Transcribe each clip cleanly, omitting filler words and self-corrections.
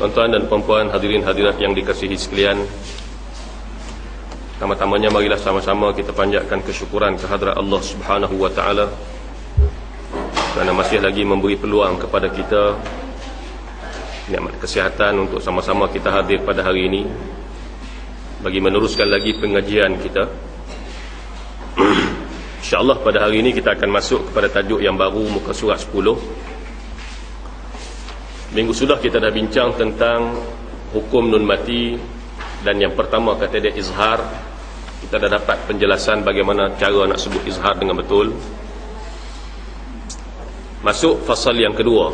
Tuan-tuan dan puan-puan, hadirin hadirat yang dikasihi sekalian, pertama-tamanya marilah sama-sama kita panjatkan kesyukuran kehadrat Allah Subhanahu wa taala kerana masih lagi memberi peluang kepada kita nikmat kesihatan untuk sama-sama kita hadir pada hari ini bagi meneruskan lagi pengajian kita. InsyaAllah pada hari ini kita akan masuk kepada tajuk yang baru, muka surat 10. Minggu sudah kita dah bincang tentang hukum nun mati, dan yang pertama kata dia izhar. Kita dah dapat penjelasan bagaimana cara nak sebut izhar dengan betul. Masuk fasal yang kedua.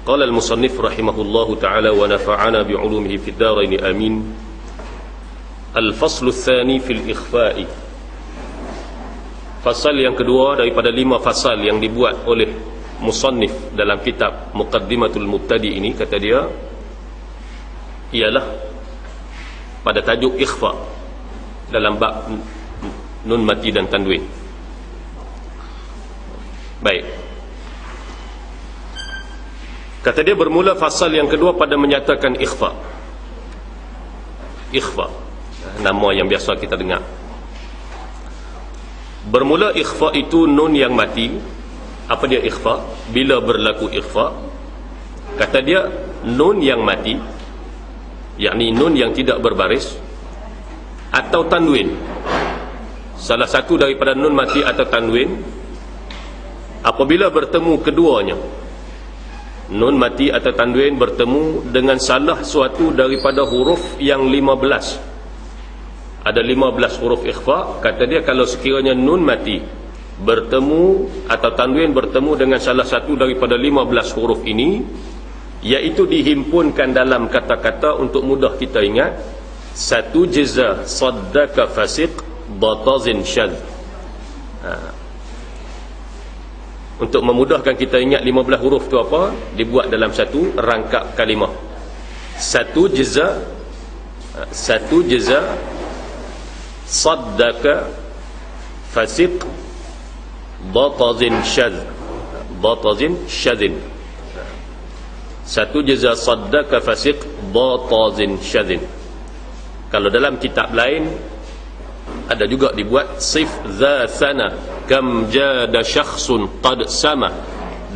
Qala al-musannif rahimahullahu ta'ala wa nafa'ana bi'ulumihi fid darain amin. Al-faslu tsani fil ikhfa'i. Fasal yang kedua daripada 5 fasal yang dibuat oleh musannif dalam kitab Muqaddimatul Mubtadi ini, kata dia, ialah pada tajuk ikhfa dalam bab nun mati dan tanwin. Baik, kata dia bermula fasal yang kedua pada menyatakan ikhfa. Ikhfa, nama yang biasa kita dengar. Bermula ikhfa itu nun yang mati. Apa dia ikhfa? Bila berlaku ikhfa, kata dia nun yang mati, yakni nun yang tidak berbaris, atau tanwin. Salah satu daripada nun mati atau tanwin, apabila bertemu keduanya, nun mati atau tanwin bertemu dengan salah suatu daripada huruf yang 15. Ada 15 huruf ikhfa. Kata dia kalau sekiranya nun mati bertemu atau tanwin bertemu dengan salah satu daripada 15 huruf ini, iaitu dihimpunkan dalam kata-kata untuk mudah kita ingat, satu jaza saddaka fasiq batazin syadz. Untuk memudahkan kita ingat 15 huruf tu apa, dibuat dalam satu rangkap kalimah. Satu jaza saddaka fasiq batazin syadz. Batazin syadzin. Satu jaza saddaka fasiq batazin syadzin. Kalau dalam kitab lain ada juga dibuat sif dha sana kam jada syakhsun qad sama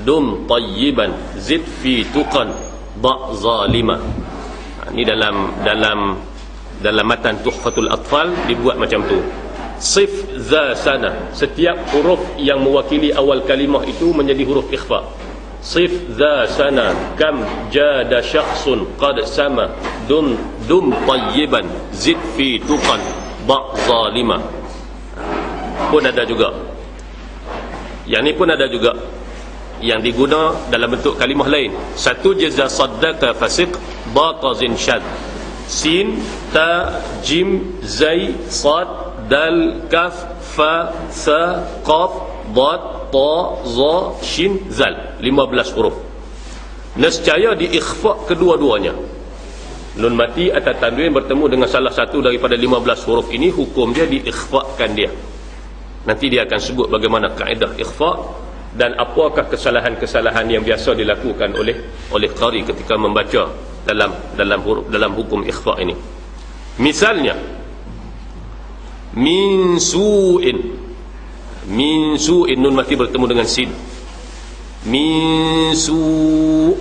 dum tayyiban zid fi tuqan ba zalima. Ini dalam matan Tuhfatul Atfal dibuat macam tu. Sif dha sana, setiap huruf yang mewakili awal kalimah itu menjadi huruf ikhfa. Sif dha sana kam jada syakhsun qad sama dum tayyiban zid fi tuqan ba zalima. Pun ada juga, yang ni pun ada juga yang diguna dalam bentuk kalimah lain. Satu jaza saddaka fasiq batazin syad. Sin, ta, jim, zai, sad, dal, kaf, fa, sa, qaf, dad, ta, za, shin, zal. 15 huruf. Nescaya diikhfa kedua-duanya. Nun mati atau tanwin bertemu dengan salah satu daripada 15 huruf ini, hukum dia diikhfakan dia. Nanti dia akan sebut bagaimana kaedah ikhfa dan apakah kesalahan-kesalahan yang biasa dilakukan oleh qari ketika membaca dalam hukum ikhfa ini. Misalnya min su'in. Min su'in, nun mati bertemu dengan sin. Min su'.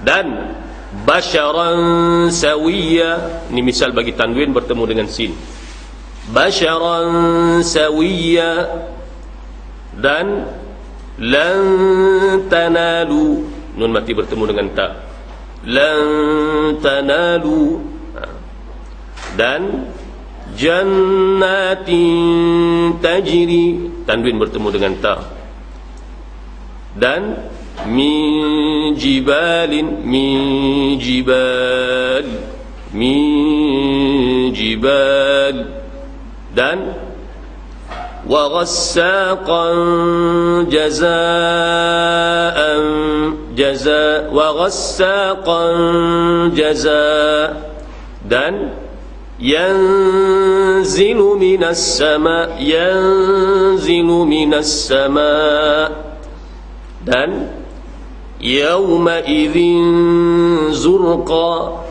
Dan basharan sawiyya, ini misal bagi tanwin bertemu dengan sin. Basharan sawiyya. Dan lan tanalu, nun mati bertemu dengan ta. Lan tanalu. Dan jannatin tajri, tanwin bertemu dengan ta. Dan min jibalin, min jibal. Dan wa ghassaqan jazaa'an wa ghassaqan jazaa. Dan yanzilu minas sama, yanzilu minas sama. Dan Yawma'idhin zurqa.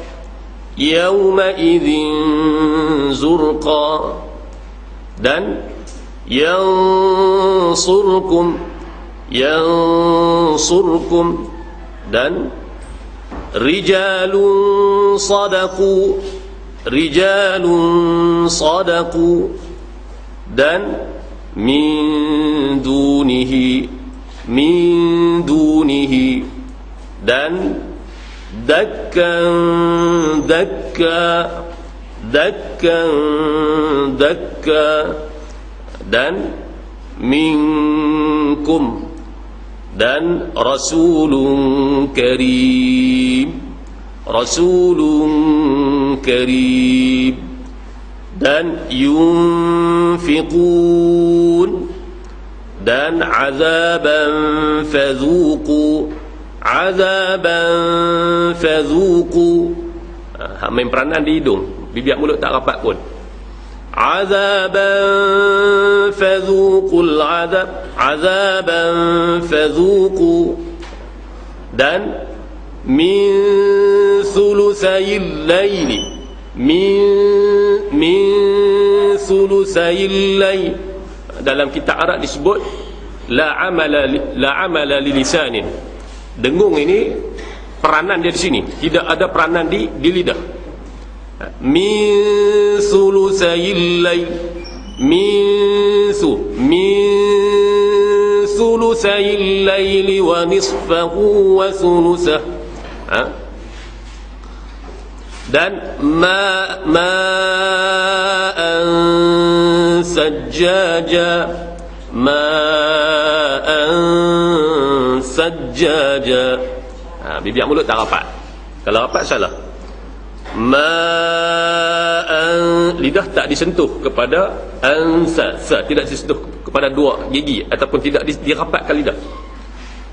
Yawma'idhin zurqa. Dan yansurkum. Yansurkum. Dan rijalun sadaqu. Rijalun sadaqu. Dan min dunihi. Min dunihi. Dan dakkan dakka. Dakkan dakka. Dan minkum. Dan rasulun karim. Rasulun karim. Dan yunfiqun. Dan azaban fadhuqu. Azaban fadhuqu. Hak main peranan di hidung, bibir mulut tak rapat pun. Azaban fadhuqul azab. Azaban fadhuqu. Dan min thulusayil laili. Min thulusayil lail. Dalam kitab Arab disebut la amala li lisanin. Dengung ini peranan dia di sini, tidak ada peranan di lidah. Min sulusayil lail. Min sulusayil laili wa nisfahu wa sulusah. Dan ma'an sajjaja. Ma'an sajjaja. Bibir mulut tak rapat. Kalau rapat salah. Ma'an, lidah tak disentuh kepada ansa, tidak disentuh kepada dua gigi ataupun tidak dirapatkan lidah.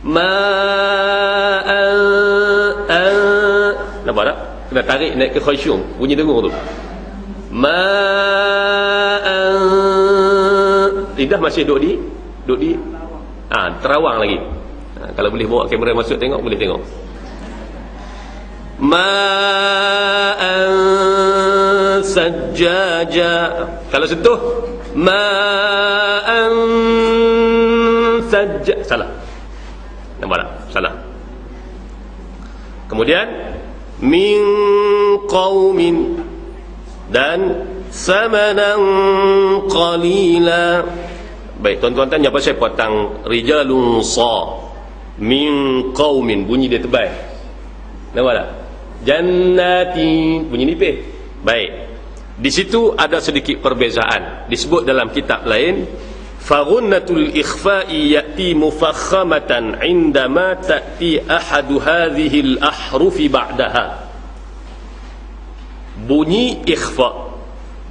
Ma'an, nampak tak? Kena tarik naik ke khaysyum, bunyi dengung tu. Ma'an, lidah masih duduk di terawang lagi. Kalau boleh bawa kamera masuk tengok, boleh tengok. Ma'an sajjaja. Kalau sentuh ma'an sajja, salah. Nampak tak? Salah. Kemudian min qaumin. Dan samanan qalila. Baik, tuan-tuan tanya apa saya potong rijalun sa min qaumin, bunyi dia tebal. Nampak tak? Jannati, bunyi nipis. Baik. Di situ ada sedikit perbezaan. Disebut dalam kitab lain, faghunnatul ikhfa'i ya'ti mufakhamatan 'indama ta'ti ahadu hadhihi al-ahrufi ba'daha. Bunyi ikhfa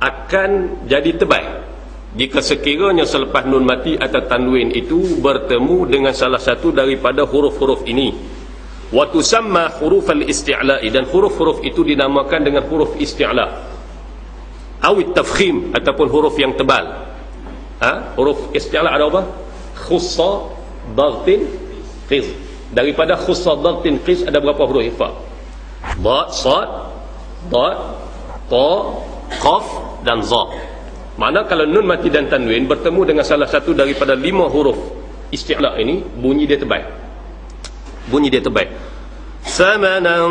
akan jadi tebal jika sekiranya selepas nun mati atau tanwin itu bertemu dengan salah satu daripada huruf-huruf ini. Wa tusamma huruf al-isti'la'i, dan huruf-huruf itu dinamakan dengan huruf isti'la' awit tafkhim ataupun huruf yang tebal. Huruf isti'la' ada apa? Khussa, dagtin, qiz. Daripada khussa, dagtin, qiz ada berapa huruf ikhfa? Ba, sad, da, ta, qaf dan za. Mana kalau nun mati dan tanwin bertemu dengan salah satu daripada 5 huruf isti'la' ini, bunyi dia tebal. Bunyi dia tebal. Samanan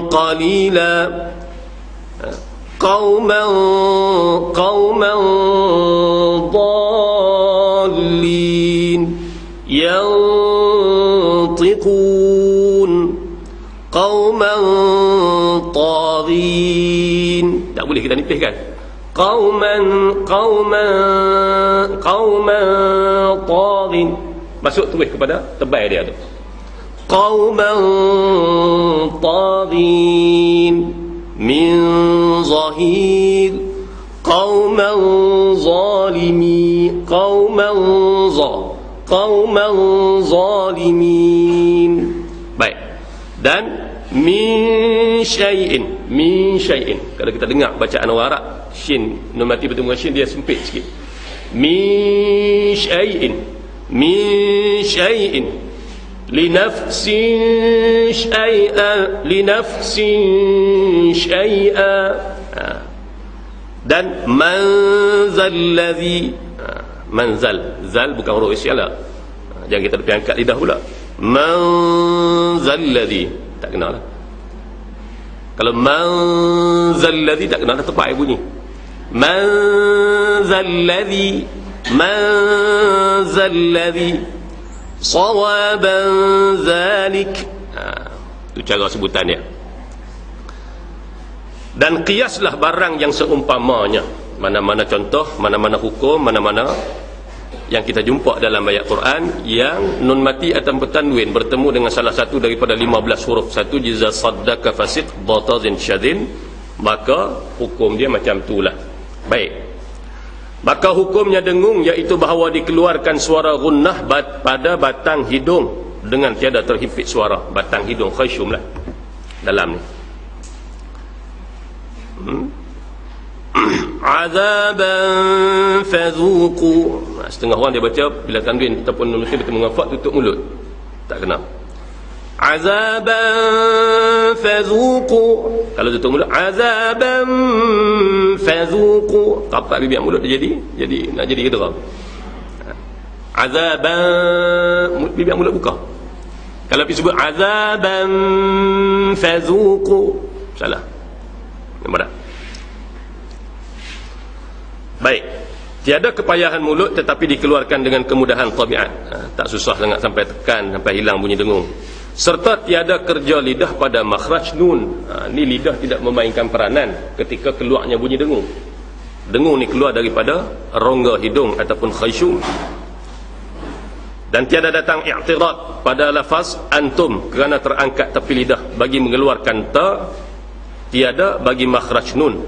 qalila. Qauman dallin yantiqun. Qauman taghin. Tak boleh kita nipiskan. Qauman taghin. Masuk tulis kepada tebal dia tu. Qauman taghin min zahir. Qauman zalimin. Qauman zalimin. Baik. Dan min syai'in. Min syai'in. Kalau kita dengar bacaan orang Arab, shin nun mati bertemu dengan shin dia sempit sikit. Min syai'in. Min syai'in. linafsin syai'a, linafsin syai'a. Dan man zalladzi, man zal bukan huruf isyalah, jangan kita pergi angkat lidah pula. Man zalladzi tak kenal lah. Kalau man zalladzi tak kenal lah, tepat air bunyi. Man zalladzi, man zalladzi sawaban zalik. Itu cara sebutan dia. Dan qiyaslah barang yang seumpamanya. Mana-mana contoh, mana-mana hukum, mana-mana yang kita jumpa dalam ayat Quran yang nun mati atau tanwin bertemu dengan salah satu daripada 15 huruf. Satu jiza saddaka fasiq batazin syadin, maka hukum dia macam itulah. Baik. Maka hukumnya dengung, iaitu bahawa dikeluarkan suara gunnah pada batang hidung dengan tiada terhimpit suara. Batang hidung khayshum lah dalam ni. Azaban fadhuqu. Setengah orang dia baca bila tanwin ataupun nun mesti bertemu dengan fa tutup mulut. Tak kena. Azaban fadhuqu. Kalau tutup mulut, azaban fadhuqu. Rapat bibir mulut dia jadi nak jadi idgham. Azaban, bibir mulut buka. Kalau disebut azaban fadhuqu, salah. Nampak tak? Baik. Tiada kepayahan mulut tetapi dikeluarkan dengan kemudahan tabiat. Tak susah sangat sampai tekan, sampai hilang bunyi dengung. Serta tiada kerja lidah pada makhraj nun. Ni lidah tidak memainkan peranan ketika keluarnya bunyi dengung. Dengung ni keluar daripada rongga hidung ataupun khayshum. Dan tiada datang i'tirad pada lafaz antum kerana terangkat tepi lidah bagi mengeluarkan ta. Tiada bagi makhraj nun.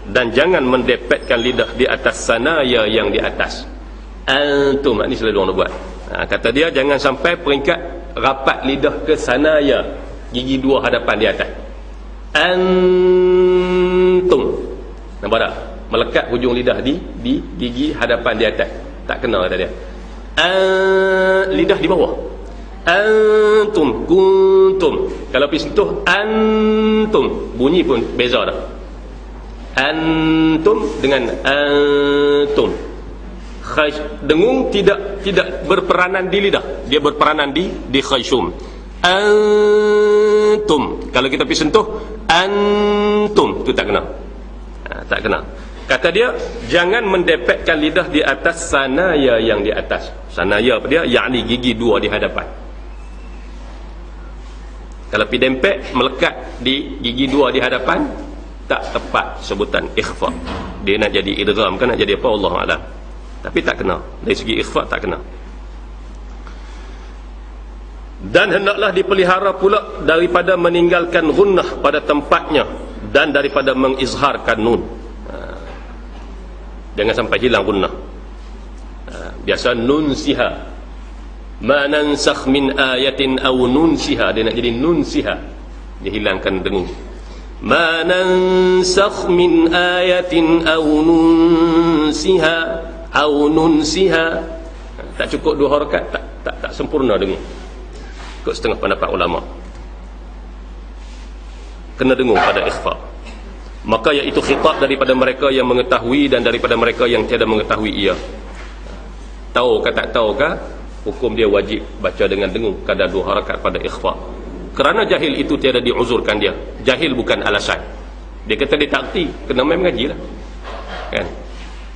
Dan jangan mendepetkan lidah di atas sanaya yang di atas. Antum, ni selalu orang buat. Kata dia jangan sampai peringkat rapat lidah ke sanaya, gigi dua hadapan di atas. Antum, nampak tak? Melekat hujung lidah di gigi hadapan di atas. Tak kena kata dia. Lidah di bawah. Antum, kuntum. Kalau pergi sentuh antum, bunyi pun beza dah. Antum dengan antum. Dengung tidak berperanan di lidah, dia berperanan di khayshum. Antum, kalau kita pergi sentuh antum, tu tak kena. Tak kena. Kata dia jangan mendepetkan lidah di atas sanaya yang di atas. Sanaya apa dia? Yakni gigi dua di hadapan. Kalau pergi dempet melekat di gigi dua di hadapan, tak tepat sebutan ikhfa. Dia nak jadi idgham kan, nak jadi apa, Allah Alam. Tapi tak kena. Dari segi ikhfa tak kena. Dan hendaklah dipelihara pula daripada meninggalkan gunnah pada tempatnya dan daripada mengizharkan nun. Jangan sampai hilang gunnah. Biasa nun siha, ma nansakh min ayatin aw nunsiha, dia nak jadi nun siha, dia hilangkan dengung. Ma nansakh min ayatin aw nunsiha, aw nunsiha. Tak cukup dua harakat, tak sempurna dengung. Ikut setengah pendapat ulama. Kena dengung pada ikhfa. Maka iaitu khitab daripada mereka yang mengetahui dan daripada mereka yang tiada mengetahui ia. Tahu ke tak tahu ke, hukum dia wajib baca dengan dengung kadar dua harakat pada ikhfa. Kerana jahil itu tiada diuzurkan dia. Jahil bukan alasan. Dia kata dia tak erti, kena main mengaji lah. Kan?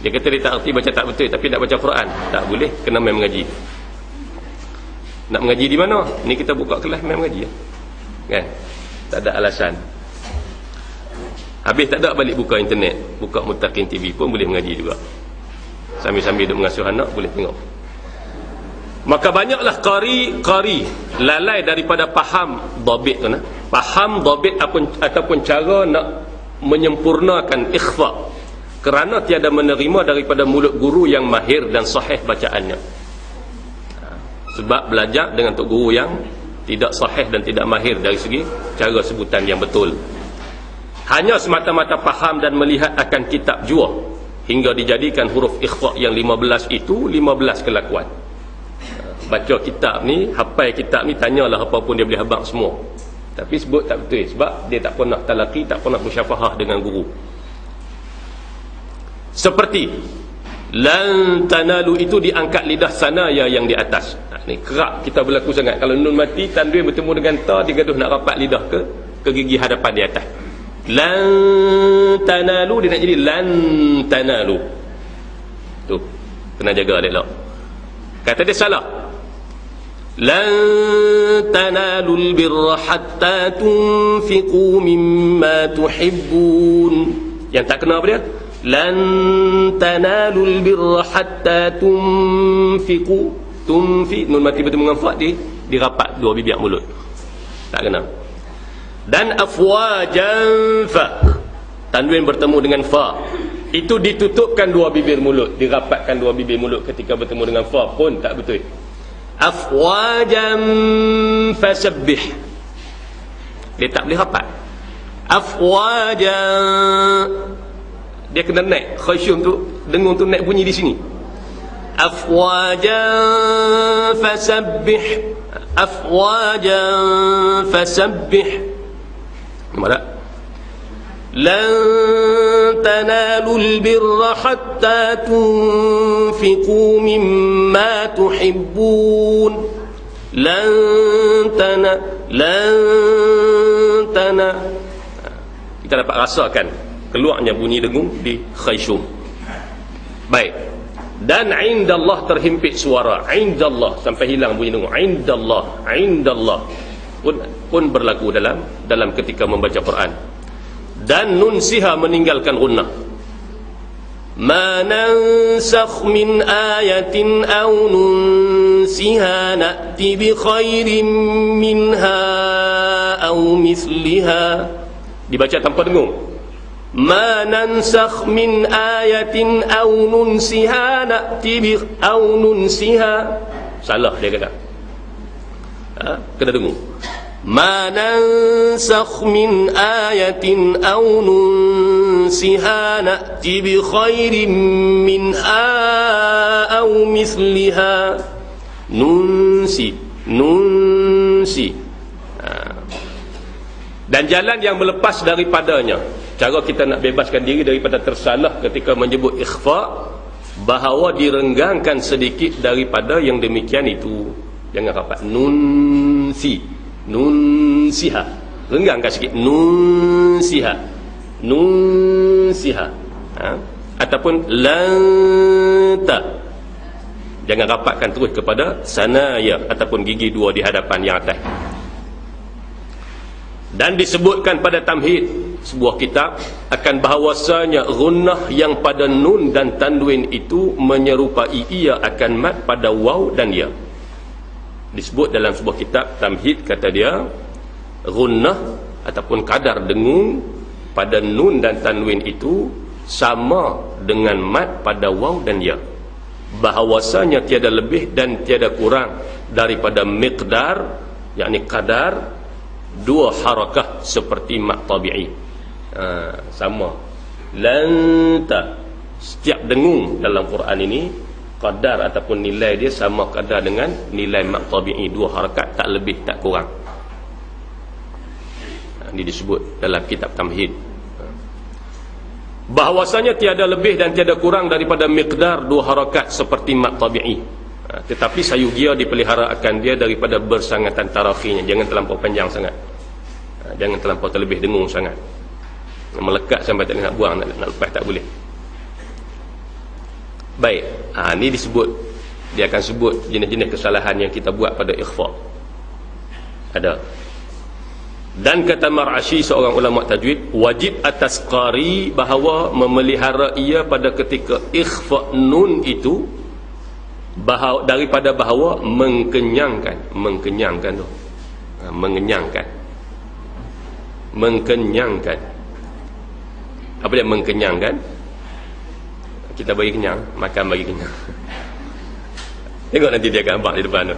Dia kata dia tak erti, baca tak betul, tapi nak baca Quran. Tak boleh, kena main mengaji. Nak mengaji di mana? Ni kita buka kelas main mengaji. Kan? Tak ada alasan. Habis tak ada balik buka internet, buka Muttaqin TV pun boleh mengaji juga. Sambil-sambil duk mengasuh anak boleh tengok. Maka banyaklah qari lalai daripada faham dhabit tu nah. Faham dhabit ataupun cara nak menyempurnakan ikhfa kerana tiada menerima daripada mulut guru yang mahir dan sahih bacaannya. Sebab belajar dengan tok guru yang tidak sahih dan tidak mahir dari segi cara sebutan yang betul. Hanya semata-mata faham dan melihat akan kitab jua hingga dijadikan huruf ikhfa yang 15 itu 15 kelakuan. baca kitab ni, hafal kitab ni, tanyalah apa pun dia boleh habaq semua. Tapi sebut tak betul sebab dia tak pernah talaqi, tak pernah musyafahah dengan guru. Seperti lan tanalu itu diangkat lidah sanaya yang di atas. Ni kerap kita berlaku sangat. Kalau nun mati, tanwin bertemu dengan ta, dia gaduh nak rapat lidah ke gigi hadapan di atas. Lan tanalu, dia nak jadi lan tanalu. Tu kena jaga elok. Kata dia salah. Lan tanalul birra hatta tunfiqu mimma tuhibbun. Yang tak kena apa dia? Lan tanalul birra hatta tunfiqu. Nun mati bertemu dengan fa, dirapat dua bibir mulut. Tak kena. Dan afwajan fa, tanwin bertemu dengan fa, itu ditutupkan dua bibir mulut, dirapatkan dua bibir mulut ketika bertemu dengan fa pun tak betul. Afwajan fasabbih, dia tak boleh rapat. Afwajan, dia kena naik khasyum tu, dengung tu naik bunyi di sini. Afwajan fasabbih, afwajan fasabbih. Nampak tak? Lan tanalul birra hatta tunfiqu mimma tuhibbun. Lan tana. Kita dapat rasakan keluarnya bunyi dengung di khayshum. Baik. Dan indallah terhimpit suara. Indallah sampai hilang bunyi dengung. Indallah pun berlaku dalam ketika membaca Quran. Dan nunsiha meninggalkan gunnah. Ma nansakh min ayatin aw nunsiha na'ti bi khairin minha aw misliha. Dibaca tanpa dengung. Ma nansakh min ayatin aw nunsiha na'ti bi aw nunsiha. Salah dia kata. Kena dengung. Ma nansakh min ayatin aw nunsiha na'ti bi khairin minha aw misliha. Nunsi. Dan jalan yang melepas daripadanya. Cara kita nak bebaskan diri daripada tersalah ketika menyebut ikhfa, bahawa direnggangkan sedikit daripada yang demikian itu. Jangan rapat. Nunsiha, renggangkan sikit. Nunsiha. Ataupun lanta, jangan rapatkan terus kepada sanaya ataupun gigi dua di hadapan yang atas. Dan disebutkan pada tamhid sebuah kitab akan bahawasanya gunnah yang pada nun dan tanwin itu menyerupai ia akan mat pada waw dan ya. Disebut dalam sebuah kitab tamhid, kata dia gunnah ataupun kadar dengung pada nun dan tanwin itu sama dengan mat pada waw dan ya, bahawasanya tiada lebih dan tiada kurang daripada miqdar, yakni kadar dua harakah seperti mat tabi'i. Sama lanta, setiap dengung dalam Quran ini kadar ataupun nilai dia sama kadar dengan nilai mat tabi'i, dua harakat, tak lebih tak kurang. Ini disebut dalam kitab tamhid, bahawasanya tiada lebih dan tiada kurang daripada miqdar dua harakat seperti mat tabi'i. Tetapi sayugia dipelihara akan dia daripada bersangatan tarakhinya. Jangan terlampau panjang sangat, jangan terlampau terlebih dengung sangat, melekat sampai tak nak buang, nak lepas tak boleh. Baik, ini disebut, dia akan sebut jenis-jenis kesalahan yang kita buat pada ikhfa. Ada. Dan kata Mar'ashi, seorang ulama tajwid, wajib atas qari bahawa memelihara ia pada ketika ikhfa nun itu daripada bahawa mengenyangkan tu. Mengenyangkan. Apa dia mengenyangkan? Kita bagi kenyang, makan bagi kenyang. Tengok nanti dia gambar di depan tu.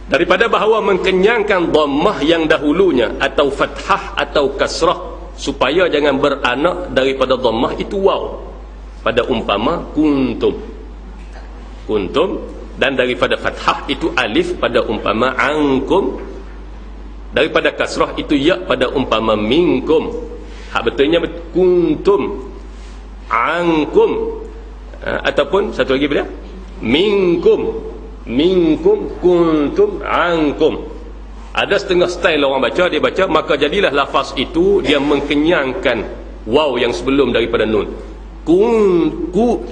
Daripada bahawa mengenyangkan dhammah yang dahulunya atau fathah atau kasrah, supaya jangan beranak daripada dhammah itu waw. Pada umpama kuntum Dan daripada fathah itu alif pada umpama ankum, daripada kasrah itu ya pada umpama minkum. Hak betulnya kuntum, ankum, ataupun satu lagi bila minkum, minkum, kuntum, ankum. Ada setengah style orang baca, dia baca maka jadilah lafaz itu dia mengkenyangkan waw yang sebelum daripada nun. Ku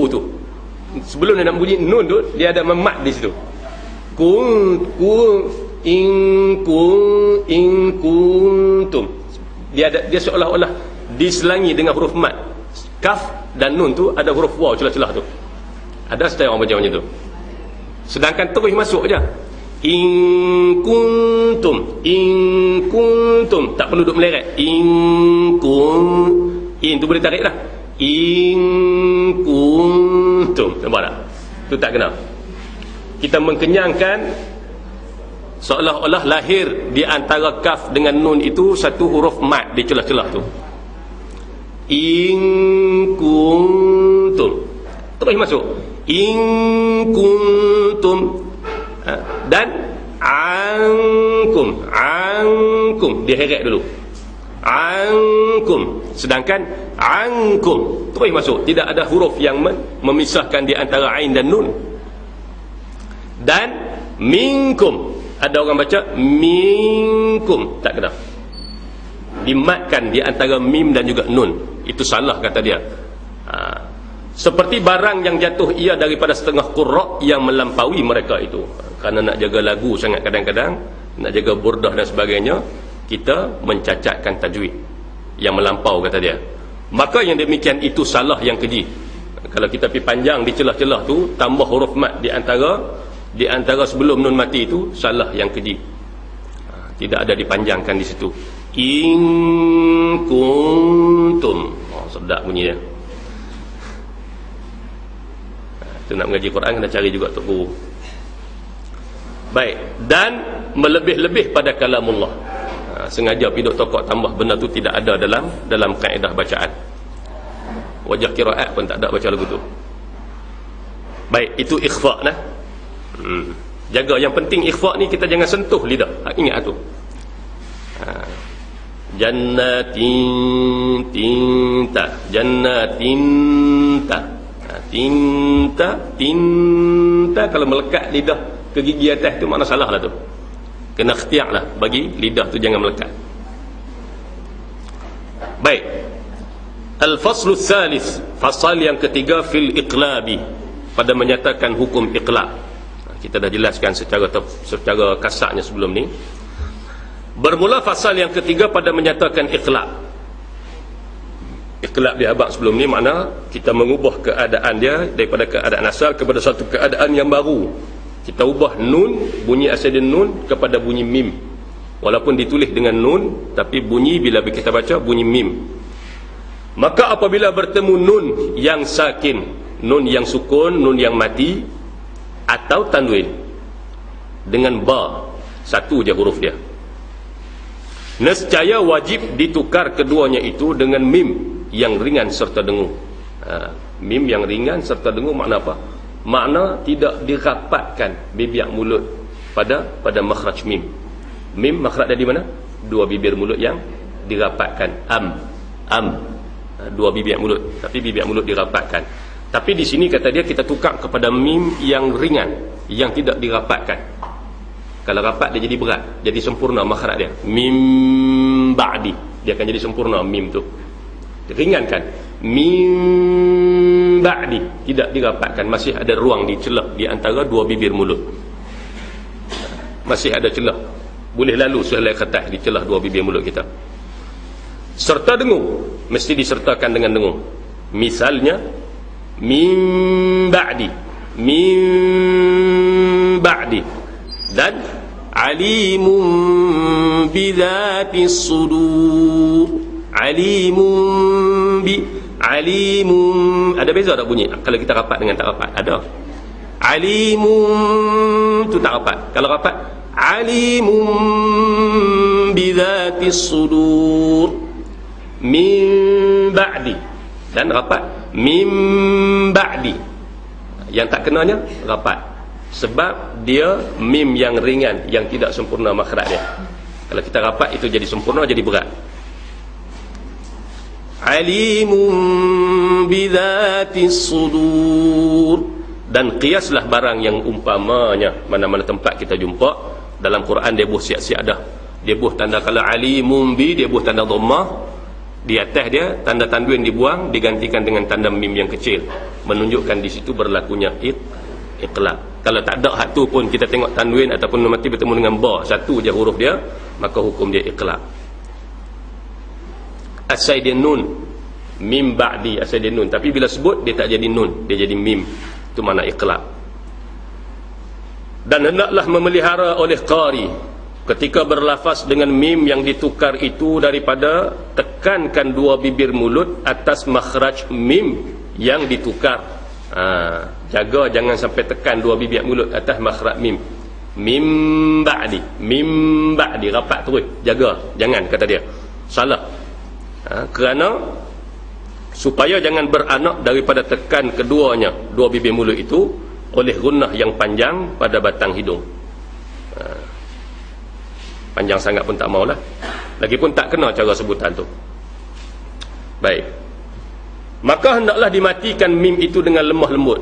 tu sebelum dia nak bunyi nun tu dia ada memat di situ. In kuntum. Dia seolah-olah diselangi dengan huruf mat. Kaf dan nun tu ada huruf waw celah-celah tu. Ada style orang baca macam tu. Sedangkan terus masuk je. In kuntum, tak perlu duk meleret. In tu boleh tarik lah. In kuntum, nampak tak? Tu tak kena. Kita mengkenyangkan seolah-olah lahir di antara kaf dengan nun itu satu huruf mat di celah-celah tu. In kuntum, terus masuk. In kuntum, dan ankum diheret dulu, ankum. Sedangkan ankum terus masuk, tidak ada huruf yang memisahkan di antara ain dan nun. Dan minkum, ada orang baca minkum, tak kena, dimatkan di antara mim dan juga nun. Itu salah kata dia. Seperti barang yang jatuh ia daripada setengah qurra yang melampaui mereka itu. Kerana nak jaga lagu sangat, kadang-kadang nak jaga burdah dan sebagainya, kita mencacatkan tajwid yang melampau kata dia. Maka yang demikian itu salah yang keji. Kalau kita pergi panjang di celah-celah tu tambah huruf mat di antara sebelum nun mati itu, salah yang keji. Tidak ada dipanjangkan di situ. In kuntum. Sedap bunyi dia. Itu nak mengaji Quran kena cari juga Tok Guru. Baik, dan melebih-lebih pada kalamullah. Sengaja pergi duk tokok tambah benda tu tidak ada dalam kaedah bacaan. Wajah qiraat pun tak ada baca lagu tu. Baik, itu ikhfa nah. Jaga, yang penting ikhfa ni kita jangan sentuh lidah. Ingat tu. Jannatin tinta, jannatin ta. Tinta kalau melekat lidah ke gigi atas tu makna salah lah tu. Kena ikhtiar lah bagi lidah tu jangan melekat. Baik, al-faslu tsalits, fasal yang ketiga fil iqlabi, pada menyatakan hukum iqlab. Kita dah jelaskan secara kasarnya sebelum ni. Bermula fasal yang ketiga pada menyatakan iqlab. Iqlab dia abang sebelum ni makna kita mengubah keadaan dia daripada keadaan asal kepada satu keadaan yang baru. Kita ubah nun, bunyi asal dia nun, kepada bunyi mim. Walaupun ditulis dengan nun, tapi bunyi bila kita baca bunyi mim. Maka apabila bertemu nun yang sakin, nun yang sukun, nun yang mati, atau tanwin dengan ba, satu je huruf dia, nescaya wajib ditukar keduanya itu dengan mim yang ringan serta dengung. Mim yang ringan serta dengung makna apa? Makna tidak dirapatkan bibir mulut pada makhraj mim. Mim makhraj dari mana? Dua bibir mulut yang dirapatkan. Dua bibir mulut, tapi bibir mulut dirapatkan. Tapi di sini kata dia kita tukar kepada mim yang ringan, yang tidak dirapatkan. Kalau rapat dia jadi berat, jadi sempurna makhraj dia. Mim ba'di, dia akan jadi sempurna mim tu. Ringankan. Mim ba'di, tidak dirapatkan, masih ada ruang di celah di antara dua bibir mulut. Masih ada celah, boleh lalu sehelai kertas di celah dua bibir mulut kita. Serta dengung, mesti disertakan dengan dengung. Misalnya mim ba'di, mim ba'di, dan alimun bidzatis sudur. Alimun ada beza tak bunyi kalau kita rapat dengan tak rapat? Ada. Alimun tu tak rapat. Kalau rapat, alimun bidzatis sudur min ba'di, dan rapat min ba'di. Yang tak kenanya rapat Sebab dia mim yang ringan, yang tidak sempurna makhraj dia. Kalau kita rapat itu jadi sempurna, jadi berat. Alimun bidzatis sudur. Dan qiyaslah barang yang umpamanya mana-mana tempat kita jumpa dalam Quran, dia buh siap-siap dah. Dia buh tanda, kalau alimun bi, dia buh tanda dhammah. Di atas dia tanda tanwin dibuang, digantikan dengan tanda mim yang kecil, menunjukkan di situ berlakunya iqlab. Kalau tak ada hak tu pun, kita tengok tanwin ataupun nun mati bertemu dengan ba, satu je huruf dia, maka hukum dia iqlab. Asal dia nun, mim ba'di, asal dia nun, tapi bila sebut dia tak jadi nun, dia jadi mim. Itu makna iqlab. Dan hendaklah memelihara oleh qari ketika berlafaz dengan mim yang ditukar itu daripada tekankan dua bibir mulut atas makhraj mim yang ditukar. Jaga jangan sampai tekan dua bibir mulut atas makhraj mim. Mim ba'di rapat terus, jaga, jangan, kata dia salah. Kerana supaya jangan beranak daripada tekan keduanya dua bibir mulut itu oleh gunnah yang panjang pada batang hidung. Panjang sangat pun tak maulah, lagipun tak kena cara sebutan tu. Baik, maka hendaklah dimatikan mim itu dengan lemah lembut.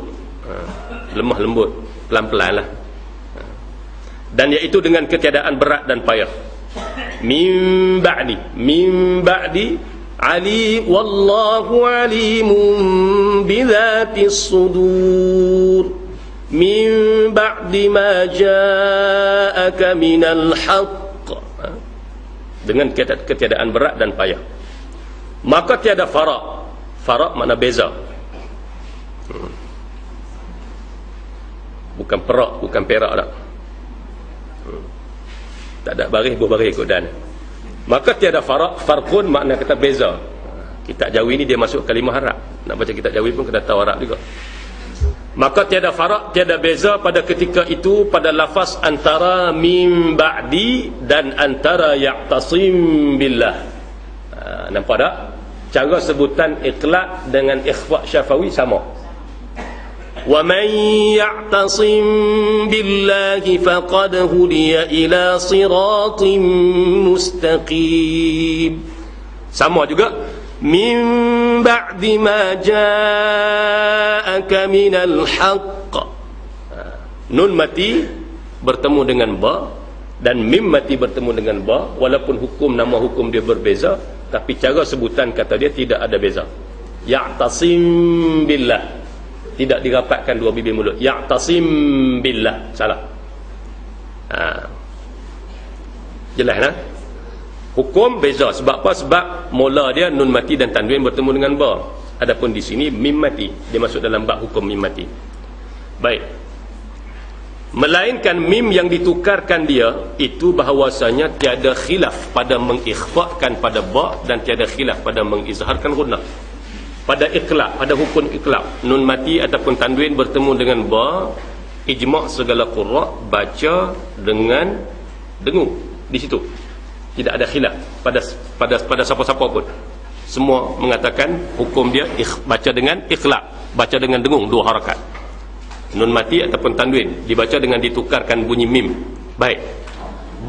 Lemah lembut, pelan-pelan lah. Dan iaitu dengan ketiadaan berat dan payah. Mim ba'di Ali wallahu alimun bidzatis sudur min ba'di ma ja'aka minal haqq. Dengan ketiadaan berat dan payah. Maka tiada farak. Farak makna beza. Bukan perak, bukan perak dah. Tak ada baris, berbaris ikut dan. Maka tiada farak. Farqun makna kata beza. Kitab Jawi ni dia masuk kalimah Arab. Nak baca kitab Jawi pun kena tahu Arab juga. Maka tiada farak, tiada beza pada ketika itu pada lafaz antara mim ba'di dan antara ya'tasim billah. Nampak tak? Cara sebutan iqlab dengan ikhfa syafawi sama. Wa man ya'tasim billahi faqad hudiya ila siratim mustaqim. Sama juga min ba'di ma ja'aka minal haqq. Nun mati bertemu dengan ba dan mim mati bertemu dengan ba, walaupun hukum nama hukum dia berbeza, tapi cara sebutan kata dia tidak ada beza. Ya'tasim billah, tidak dirapatkan dua bibir mulut. Ya'tasim billah, salah. Jelas nah? Hukum beza. Sebab apa? Sebab mula dia nun mati dan tanwin bertemu dengan ba. Adapun di sini mim mati, dia masuk dalam bab hukum mim mati. Baik. Melainkan mim yang ditukarkan dia itu bahawasanya tiada khilaf pada mengikhfakan pada ba dan tiada khilaf pada mengizharkan gunnah. Pada iqlab, pada hukum iqlab, nun mati ataupun tanwin bertemu dengan ba, ijma' segala qurra baca dengan dengung di situ. Tidak ada khilaf pada siapa-siapa pun. Semua mengatakan hukum dia baca dengan iqlab, baca dengan dengung dua harakat. Nun mati ataupun tanwin dibaca dengan ditukarkan bunyi mim. Baik.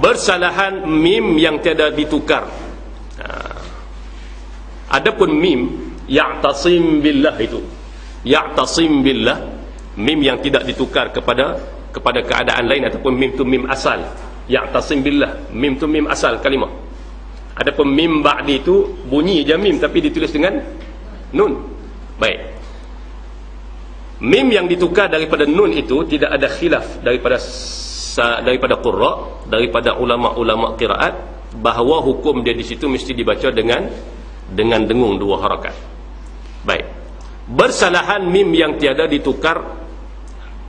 Bersalahan mim yang tiada ditukar. Adapun mim ya'tasim billah itu, ya'tasim billah, mim yang tidak ditukar kepada keadaan lain, ataupun mim tu mim asal. Ya'tasim billah, mim tu mim asal kalimah. Adapun mim ba'di itu bunyi je mim tapi ditulis dengan nun. Baik. Mim yang ditukar daripada nun itu tidak ada khilaf daripada qurra, daripada ulama-ulama qiraat, bahawa hukum dia di situ mesti dibaca dengan dengung dua harakat. Baik. Bersalahan mim yang tiada ditukar.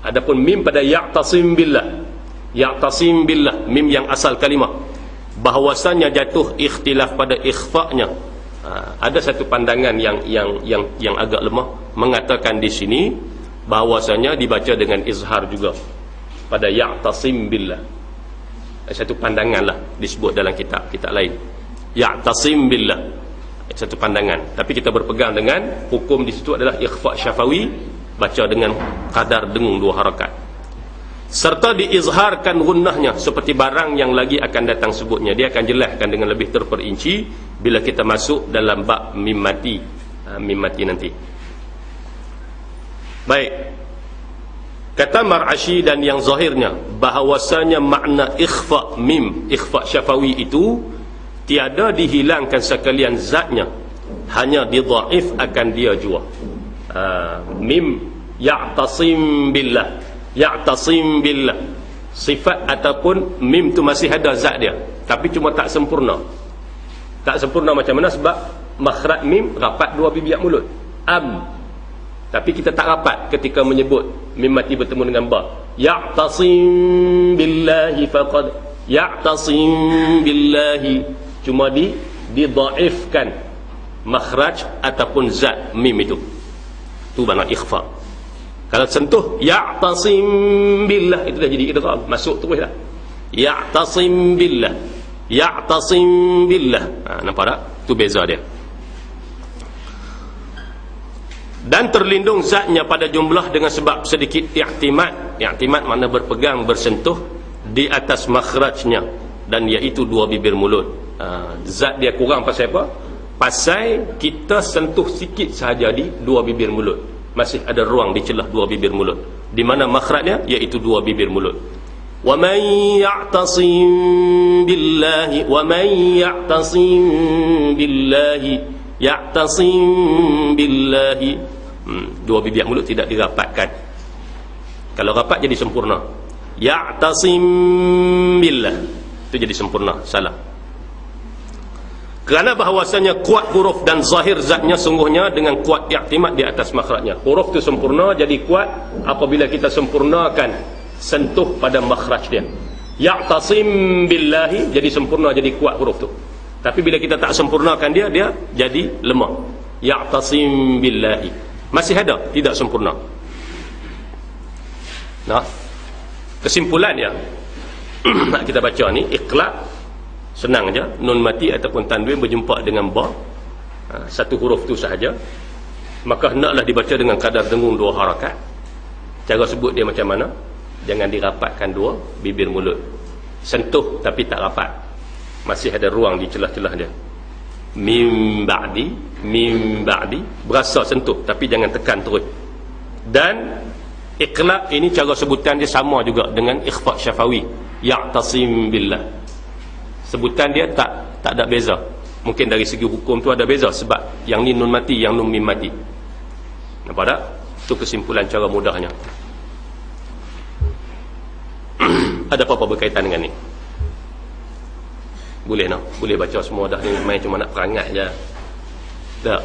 Adapun mim pada ya'tasim billah, ya'tasim billah, mim yang asal kalimah, bahawasanya jatuh ikhtilaf pada ikhfa'nya. Ada satu pandangan yang agak lemah mengatakan di sini bahawasanya dibaca dengan izhar juga pada ya'tasim billah. Satu pandangan lah disebut dalam kitab lain. Ya'tasim billah, satu pandangan, tapi kita berpegang dengan hukum di situ adalah ikhfa syafawi, baca dengan kadar dengung dua harakat. serta diizharkan gunnahnya seperti barang yang lagi akan datang sebutnya. Dia akan jelaskan dengan lebih terperinci bila kita masuk dalam bab mim mati, mim mati nanti. Baik, kata Mar'ashi dan yang zahirnya bahawasanya makna ikhfa mim, ikhfa syafawi itu tiada dihilangkan sekalian zatnya, hanya didhaif akan dia jua. Mim ya'tasim billah, ya'tasim billah, sifat ataupun mim tu masih ada zat dia, tapi cuma tak sempurna. Tak sempurna macam mana? Sebab makhraj mim rapat dua bibir mulut, tapi kita tak rapat ketika menyebut mim mati bertemu dengan ba. Ya'tasim billahi faqad, ya'tasim billahi, cuma didhaifkan makhraj ataupun zat mim itu. Tu makna ikhfa. Kalau sentuh ya'tasim billah, itu dah jadi idgham, masuk terus dah. Ya'tasim billah, ya'tasim billah. Nampak tak? Tu beza dia. Dan terlindung zatnya pada jumlah dengan sebab sedikit i'timad. I'timad makna berpegang, bersentuh di atas makhrajnya, dan iaitu dua bibir mulut. Zat dia kurang pasal apa? Pasal kita sentuh sikit sahaja di dua bibir mulut, masih ada ruang di celah dua bibir mulut, di mana makhrajnya iaitu dua bibir mulut. Wa man ya'tasim billahi, wa man ya'tasim billahi, ya'tasim billahi, dua bibir mulut tidak dirapatkan. Kalau rapat jadi sempurna. Ya'tasim billah, itu jadi sempurna. Salah. Kerana bahawasanya kuat huruf dan zahir zatnya sungguhnya dengan kuat i'timad di atas makhrajnya. Huruf itu sempurna jadi kuat apabila kita sempurnakan sentuh pada makhraj dia. Ya'tasim billahi jadi sempurna, jadi kuat huruf tu. Tapi bila kita tak sempurnakan dia, dia jadi lemah. Ya'tasim billahi masih ada, tidak sempurna. Nah, kesimpulan ya nak kita baca ni, iqlab senang aja, nun mati ataupun tanwin berjumpa dengan ba, satu huruf tu sahaja, maka hendaklah dibaca dengan kadar dengung dua harakat. Cara sebut dia macam mana? Jangan dirapatkan dua bibir mulut, sentuh tapi tak rapat, masih ada ruang di celah-celah dia. Mim ba'di, mim ba'di, berasa sentuh tapi jangan tekan terus. Dan iqlab ini cara sebutan dia sama juga dengan ikhfa syafawi, ya'tasim billah. Sebutan dia tak ada beza. Mungkin dari segi hukum tu ada beza, sebab yang ni nun mati, yang nun mim mati. Nampak tak? Itu kesimpulan cara mudahnya. Ada apa-apa berkaitan dengan ni? Boleh no? Boleh baca semua dah ni, main cuma nak perangat je. Tak.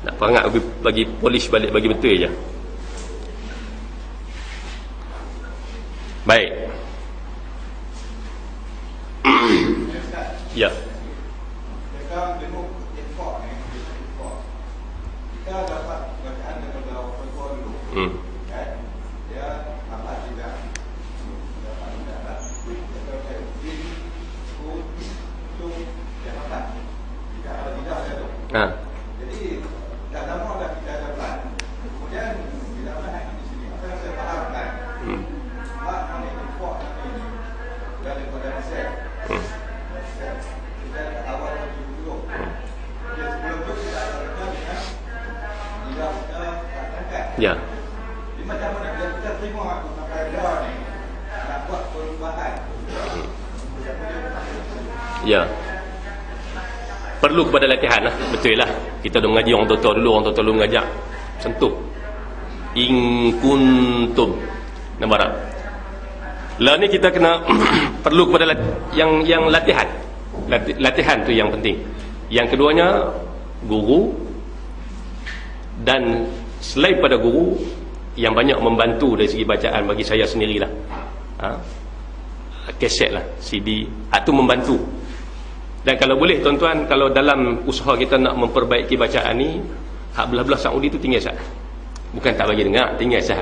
Nak perangat bagi polish balik, bagi betul je. Baik. Ya. Kita tengok ekor ni, kita dapat bacaan daripada ekor dulu. Kan? Dia dapat juga. Dapat juga. Kita cakap din, ku, tu, dia dapat. Jika ada tidak ada tu. Jadi dah lama dah kita dapat. Kemudian bila mana di sini, apa yang saya faham kan? Mak mana ekor ni daripada Mesir. Ya. Macam mana bila kita terima aku sampai dah ni nak buat perubahan. Ya. Perlu kepada latihan lah. Betul lah. Kita dah mengaji orang tua dulu, orang tua dulu mengajak sentuh. In kuntum. Nampak tak? Lah ni kita kena perlu kepada yang latihan. Latihan tu yang penting. Yang keduanya guru, dan selain pada guru yang banyak membantu dari segi bacaan bagi saya sendirilah. Kaset lah, CD, itu membantu. Dan kalau boleh tuan-tuan, kalau dalam usaha kita nak memperbaiki bacaan ni, hak belah-belah Saudi tu tinggal sah. Bukan tak bagi dengar, tinggal sah.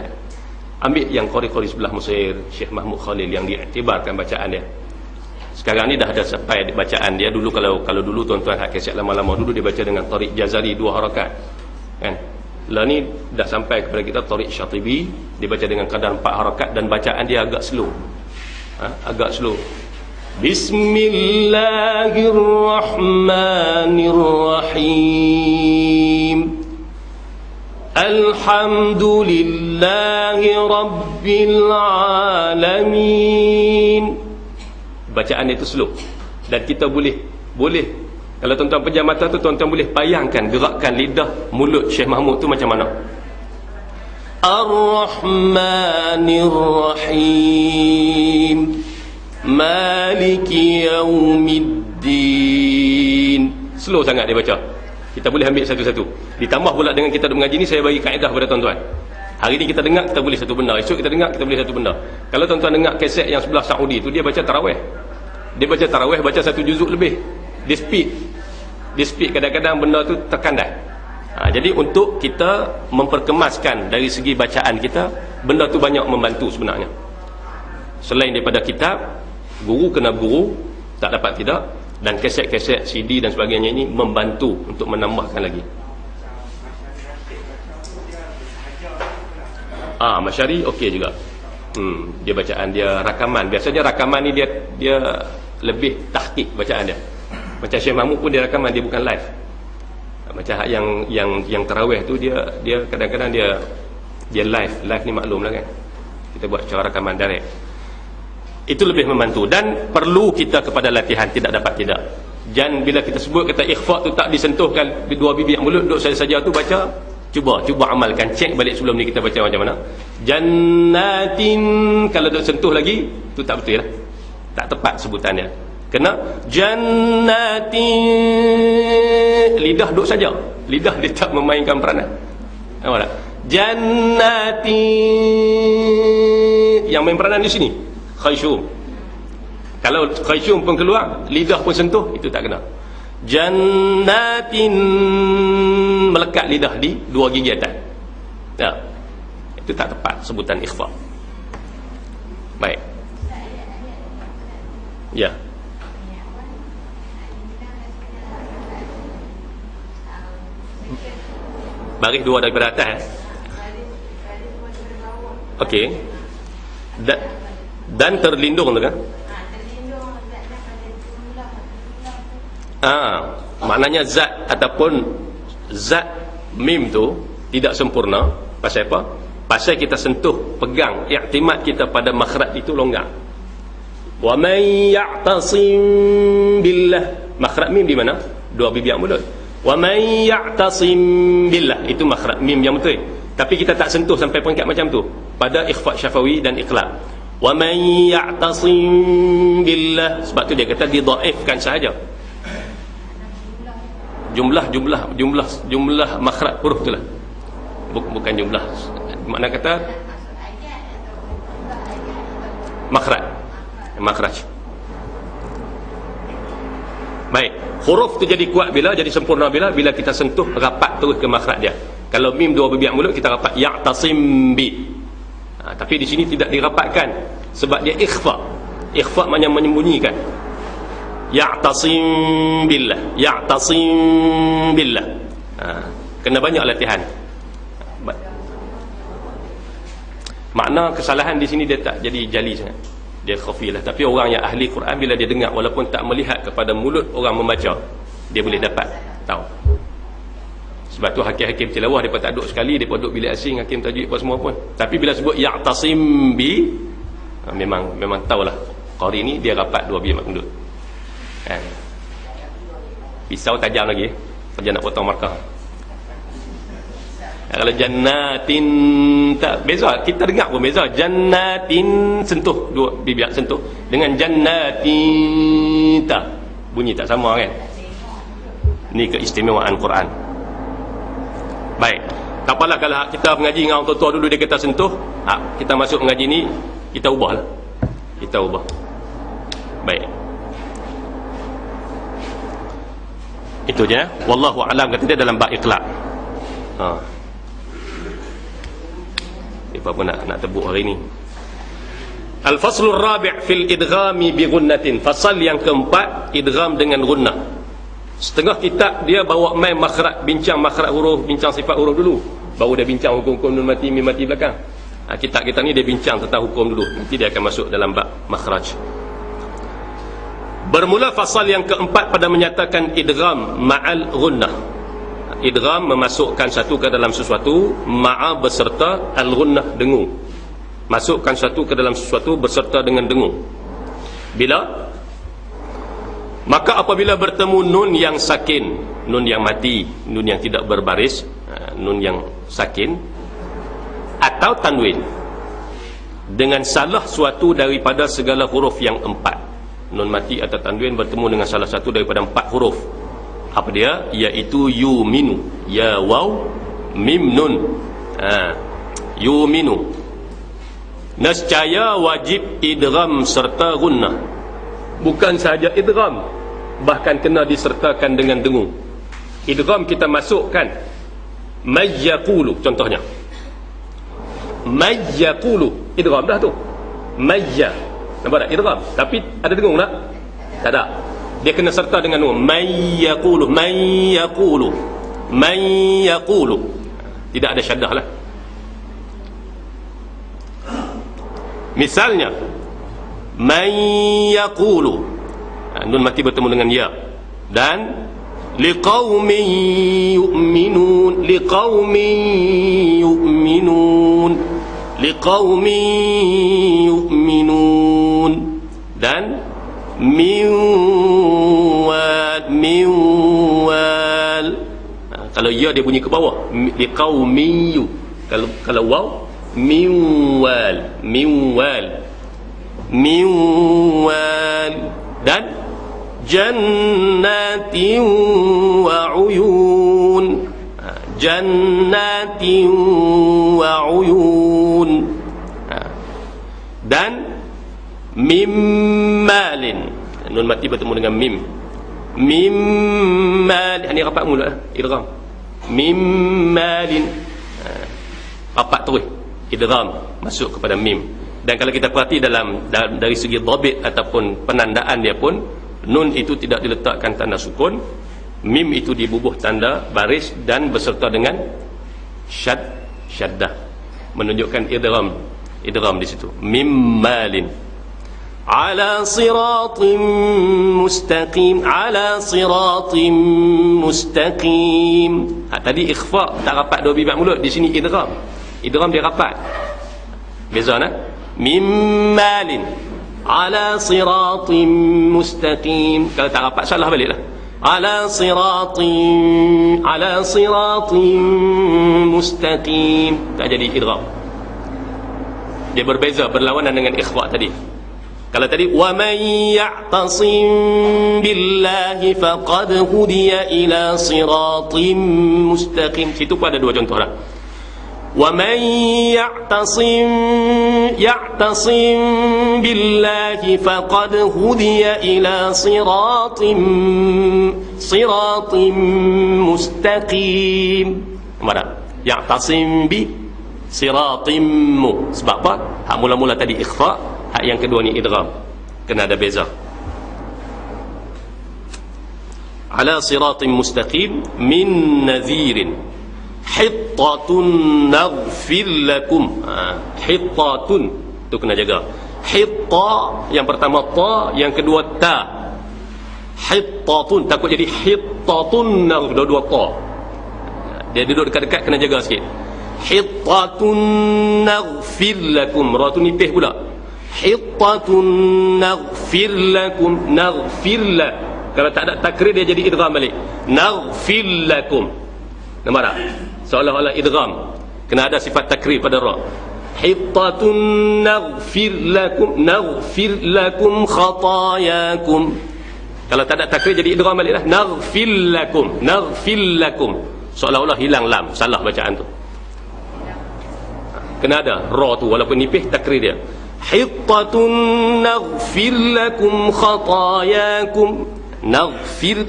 Ambil yang qori-qori sebelah Mesir, Syekh Mahmud Khalil, yang diiktibarkan bacaan dia. Sekarang ni dah ada sampai bacaan dia. Dulu kalau dulu tuan-tuan hak kaset lama-lama dulu dia baca dengan Tariq Jazari 2 harakat. Kan? Lah ni dah sampai kepada kita Tariq Syatibi, dia baca dengan kadar 4 harakat dan bacaan dia agak slow. Agak slow. Bismillahirrahmanirrahim. Alhamdulillahi Rabbil Alamin. Bacaan itu slow. Dan kita boleh kalau tuan-tuan pejam mata tu, tuan-tuan boleh bayangkan gerakan lidah mulut Syekh Mahmud tu macam mana. Ar-Rahmanir-Rahim, Maliki Yaumiddin. Slow sangat dia baca. Kita boleh ambil satu-satu. Ditambah pula dengan kita duk mengaji ni, saya bagi kaedah kepada tuan-tuan. Hari ni kita dengar, kita boleh satu benda. Esok kita dengar, kita boleh satu benda. Kalau tuan-tuan dengar kaset yang sebelah Saudi tu, dia baca tarawih. Dia baca tarawih, baca 1 juzuk lebih. Dia speed kadang-kadang benda tu terkandai. Jadi untuk kita memperkemaskan dari segi bacaan kita, benda tu banyak membantu sebenarnya. Selain daripada kitab, guru kena guru, tak dapat tidak, dan kaset-kaset CD dan sebagainya ini membantu untuk menambahkan lagi. Masyari okey juga. Dia bacaan dia rakaman. Biasanya rakaman ni dia lebih tahqiq bacaan dia. Macam Syekh Mahmud pun dia rakaman, dia bukan live. Macam yang tarawih tu dia kadang-kadang dia live ni maklum lah kan. Kita buat cara rakaman direct. Itu lebih membantu dan perlu kita kepada latihan, tidak dapat tidak. Dan bila kita sebut kata ikhfa tu tak disentuhkan 2 bibir mulut, duduk saja tu baca, cuba amalkan, cek balik sebelum ni kita baca macam mana. Jannatin, kalau duduk sentuh lagi tu tak betul lah. Tak tepat sebutan dia. Kena jannatin, lidah duduk saja. Lidah dia tak memainkan peranan. Nampak tak? Jannatin, yang main peranan di sini Khayshum. Kalau Khayshum pun keluar, lidah pun sentuh, itu tak kena. Jannatin, melekat lidah di 2 gigi atas. Itu tak tepat sebutan ikhfa. Baik. Ya. Baris 2 daripada atas. Okey. Dan terlindung tu kan? Maknanya zat ataupun zat mim tu tidak sempurna. Pasal apa? Pasal kita sentuh, pegang, i'timad kita pada makhraj itu longgar. Wa man ya'tasim billah, makhraj mim di mana? 2 bibir mulut. Wa man ya'tasim billah, itu makhraj mim yang betul. Tapi kita tak sentuh sampai peringkat macam tu pada ikhfa syafawi dan iqlab. Wa man ya'tasim billah, sebab tu dia kata didhaifkan sahaja. Jumlah makhraj huruf itulah. Bukan jumlah. Makna kata makhraj. Baik, huruf tu jadi kuat bila, jadi sempurna bila kita sentuh rapat terus ke makhraj dia. Kalau mim 2 bibir mulut kita rapat ya'tasim bi. Tapi di sini tidak dirapatkan sebab dia ikhfa. Ikhfa maknanya menyembunyikan. Ya'tasim billah, ya'tasim billah. Kena banyak latihan. Makna kesalahan di sini dia tak jadi jali sangat. Dia khafi lah. Tapi orang yang ahli Quran, bila dia dengar walaupun tak melihat kepada mulut orang membaca, dia boleh dapat tahu. Sebab tu hakim-hakim tilawah depa tak duduk sekali, depa duduk bilik asing, hakim tajwid apa semua pun. Tapi bila sebut ya'tasim bi, memang tahulah qari ni dia rapat 2 bibir mulut. Kan? Pisau tajam lagi, kerja nak potong markah. Kalau jannatin tak beza, kita dengar pun beza. Jannatin sentuh 2 bibir sentuh dengan jannatin tak, bunyi tak sama kan. Ni keistimewaan Quran. Baik, tak apalah kalau kita mengaji dengan orang tua-tua dulu dia kata sentuh, kita masuk mengaji ni kita ubahlah. Kita ubah. Baik. Itu je. Wallahu a'lam, kata dia dalam bab iqlab. Apa pun nak tebuk hari ni. Al-faslur rabi' fil idghami bi gunnatin. Fasal yang keempat, idgham dengan gunnah. Setengah kitab dia bawa main makhraj, bincang makhraj huruf, bincang sifat huruf dulu. baru dia bincang hukum-hukum nun mati mim mati belakang. Kitab kita ni dia bincang tentang hukum dulu, nanti dia akan masuk dalam bab makhraj. Bermula fasal yang keempat pada menyatakan idgham ma'al ghunnah. Idgham memasukkan satu ke dalam sesuatu ma'a beserta al-ghunnah, dengung. Masukkan satu ke dalam sesuatu berserta dengan dengung. Bila? Maka apabila bertemu nun yang sakin, nun yang mati, nun yang tidak berbaris, nun yang sakin atau tanwin, dengan salah suatu daripada segala huruf yang empat. Nun mati atau tanwin bertemu dengan salah satu daripada empat huruf. Apa dia? Iaitu yuminu, ya waw mim nun. Yuminu, nescaya wajib idgham serta gunnah. Bukan sahaja idgham, bahkan kena disertakan dengan dengung. Idgham kita masukkan mayyaqulu, contohnya mayyaqulu, idgham dah tu. Mayya, nampak tak? Idgham, tapi ada dengung tak? Tak ada. Dia kena serta dengan dengung. Mayyaqulu, mayyaqulu, mayyaqulu. Tidak ada syaddah lah. Misalnya mayyaqulu, nun mati bertemu dengan ya. Dan liqaumin yu'minun, liqaumin yu'minun, liqaumin yu'minun. Dan minwal, minwal. Kalau ya dia bunyi ke bawah, liqaumin yu. Kalau waw, minwal, minwal, minwal. Dan jannatin wa uyun, jannatin wa uyun. Dan mimmalin, nun mati bertemu dengan mim, mimmal. Ini rapat mula idgham, mimmalin, rapat terus idgham masuk kepada mim. Dan kalau kita perhati dalam dari segi dhabit ataupun penandaan dia pun, nun itu tidak diletakkan tanda sukun, mim itu dibubuh tanda baris dan beserta dengan syaddah, menunjukkan idgham di situ. Mimmalin, ala siratim mustaqim, ala siratim mustaqim. Tadi ikhfa, tak rapat dua bibir mulut. Di sini idgham, idgham dia rapat. Beza nah? Mimmalin ala siratim mustaqim. Kalau tak rapat salah baliklah. Ala siratim, ala siratim mustaqim. Tak jadi idgham. Dia berbeza, berlawanan dengan ikhfa tadi. Kalau tadi wa man ya'tasim billahi faqad hudiya ila siratim mustaqim, situ pun ada dua contoh dah. Wa man ya'tasim billahi faqad hudiya ila siratim mustaqim. Mana? Ya'tasim bi siratimmu. Sebab apa? Hak mula-mula tadi ikhfa, hak yang kedua ni idgham. Kena ada beza. Ala siratim mustaqim min nadhirin hittatun naghfir lakum. Hittatun tu kena jaga. Hitta yang pertama ta, yang kedua ta. Hittatun, takut jadi hittatun, dua-dua ta. Dia duduk dekat-dekat, kena jaga sikit. Hittatun naghfir lakum, ra tu nipih pula. Hittatun naghfir lakum, naghfir la. Kalau tak ada takrir dia jadi idgham balik. Naghfir lakum. Nampak tak? Seolah-olah idgham, kena ada sifat takrir pada ra. Hittatun naghfir lakum khatayakum. Kalau tak ada takrir jadi idgham baliklah. Naghfir lakum, naghfir lakum. Seolah-olah hilang lam, salah bacaan tu. Kena ada ra tu walaupun nipih, takrir dia. Hittatun naghfir lakum khatayakum. Naghfir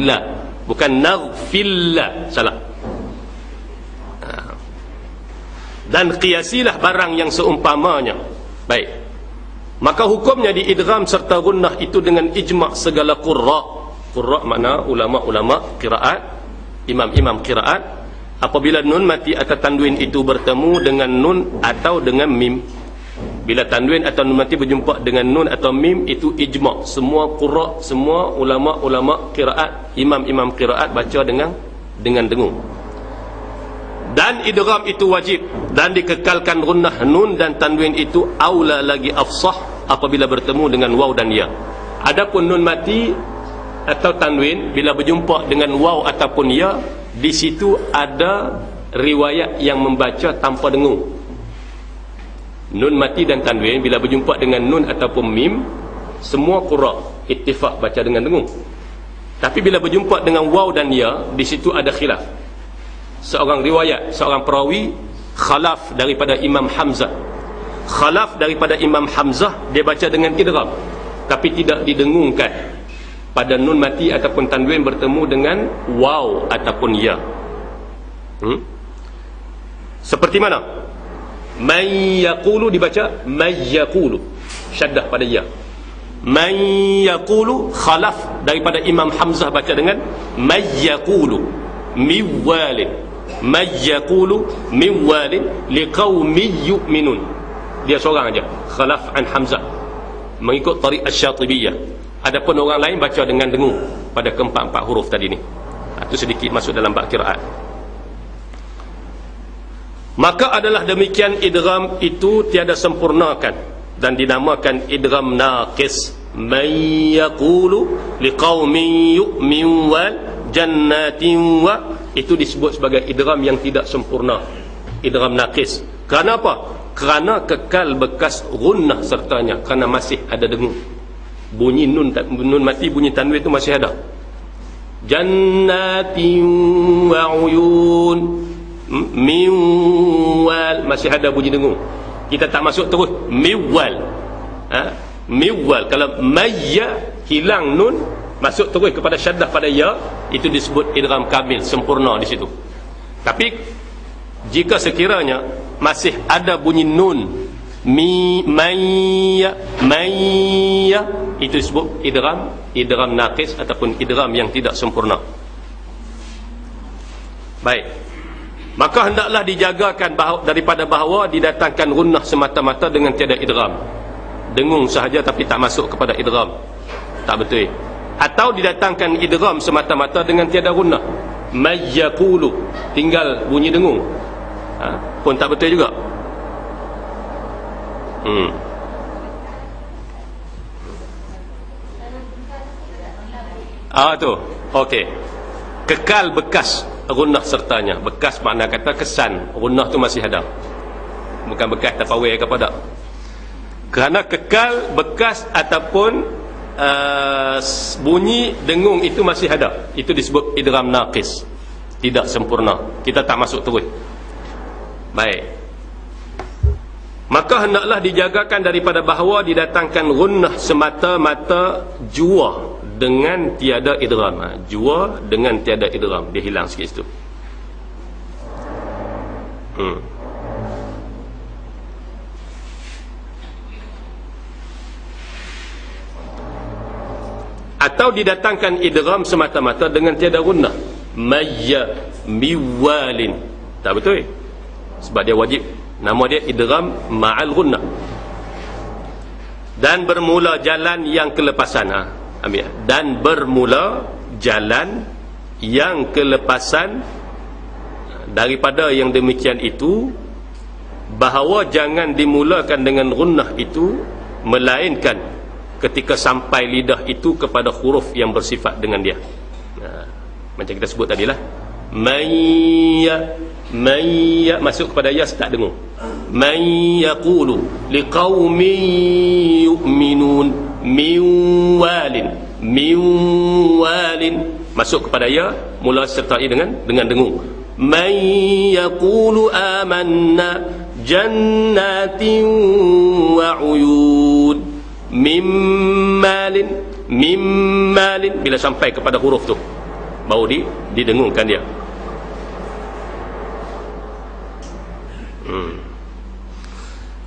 la, bukan naghfir la, salah. Dan qiyasilah barang yang seumpamanya. Baik, maka hukumnya di idgham serta gunnah itu dengan ijma' segala qurra. Qurra makna ulama-ulama qiraat, imam-imam qiraat, apabila nun mati atau tanwin itu bertemu dengan nun atau dengan mim. Bila tanwin atau nun mati berjumpa dengan nun atau mim, itu ijma'. Semua qurra, semua ulama-ulama qiraat, imam-imam qiraat baca dengan dengung. Dan idgham itu wajib dan dikekalkan gunnah nun dan tanwin itu aula lagi afsah apabila bertemu dengan waw dan ya. Adapun nun mati atau tanwin bila berjumpa dengan waw ataupun ya, di situ ada riwayat yang membaca tanpa dengung. Nun mati dan tanwin bila berjumpa dengan nun ataupun mim, semua qurra ittifaq baca dengan dengung. Tapi bila berjumpa dengan waw dan ya, di situ ada khilaf. Seorang riwayat, seorang perawi khalaf daripada Imam Hamzah. Khalaf daripada Imam Hamzah, dia baca dengan idgham tapi tidak didengungkan pada nun mati ataupun tanwin bertemu dengan waw ataupun ya. Seperti mana? Man yaqulu dibaca may yaqulu, syaddah pada ya. Man yaqulu khalaf daripada Imam Hamzah baca dengan may yaqulu miwalin, may yaqulu miwalin liqaumin yu'minun. Dia seorang aja, khalaf an Hamzah, mengikut tariq asy-Syatibiyah. Adapun orang lain baca dengan dengung pada keempat-empat huruf tadi ni. Itu sedikit masuk dalam bab qiraat. Maka adalah demikian idgham itu tiada sempurnakan dan dinamakan idgham naqis. May yaqulu liqaumin yu'min wal jannatin wa, itu disebut sebagai idgham yang tidak sempurna, idgham naqis. Kerana apa? Kerana kekal bekas gunnah sertanya, kerana masih ada dengung. Bunyi nun mati, bunyi tanwin itu masih ada. Jannatin wa uyun miwal, masih ada bunyi dengung. Kita tak masuk terus miwal. Miwal. Kalau mayya hilang nun, masuk terus kepada syaddah pada ya, itu disebut idgham kamil, sempurna di situ. Tapi jika sekiranya masih ada bunyi nun mayya, itu disebut idgham naqis ataupun idgham yang tidak sempurna. Baik, maka hendaklah dijagakan daripada bahawa didatangkan gunnah semata-mata dengan tiada idgham. Dengung sahaja tapi tak masuk kepada idgham, tak betul. Atau didatangkan idgham semata-mata dengan tiada gunnah. May yaqulu, tinggal bunyi dengung, pun tak betul juga. Tu okey, kekal bekas gunnah sertanya. Bekas makna kata kesan gunnah tu masih ada, bukan bekas tafawih ke apa tak. Kerana kekal bekas ataupun bunyi dengung itu masih ada, itu disebut idgham naqis, tidak sempurna. Kita tak masuk terus. Baik, maka hendaklah dijagakan daripada bahawa didatangkan gunnah semata-mata jua dengan tiada idgham. Jua dengan tiada idgham, dia hilang sikit situ. Atau didatangkan idgham semata-mata dengan tiada gunnah. Mayya miwalin, tak betul, sebab dia wajib, nama dia idgham ma'al gunnah. Dan bermula jalan yang kelepasan, ambil. Dan bermula jalan yang kelepasan daripada yang demikian itu, bahawa jangan dimulakan dengan gunnah itu, melainkan ketika sampai lidah itu kepada huruf yang bersifat dengan dia. Macam kita sebut tadilah, mayya masuk kepada ya, tak dengung. Man yaqulu liqaumin yu'minun miwalin, masuk kepada ya, mula sertai dengan dengung. Man yaqulu amanna jannatin wa uyun mimmalin, bila sampai kepada huruf tu baru didengungkan dia.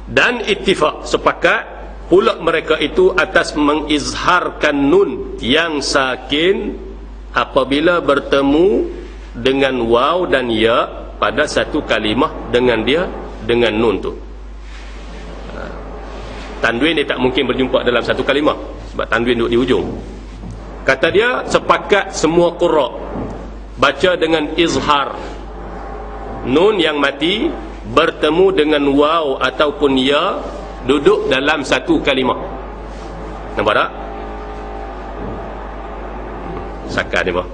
Dan ittifaq, sepakat pula mereka itu atas mengizharkan nun yang sakin apabila bertemu dengan waw dan ya pada satu kalimah dengan nun tu. Tanwin dia tak mungkin berjumpa dalam satu kalimah sebab tanwin duduk di ujung. Kata dia sepakat semua qurra baca dengan izhar. Nun yang mati bertemu dengan waw ataupun ya duduk dalam satu kalimah. Nampak tak? Sakat ni bah.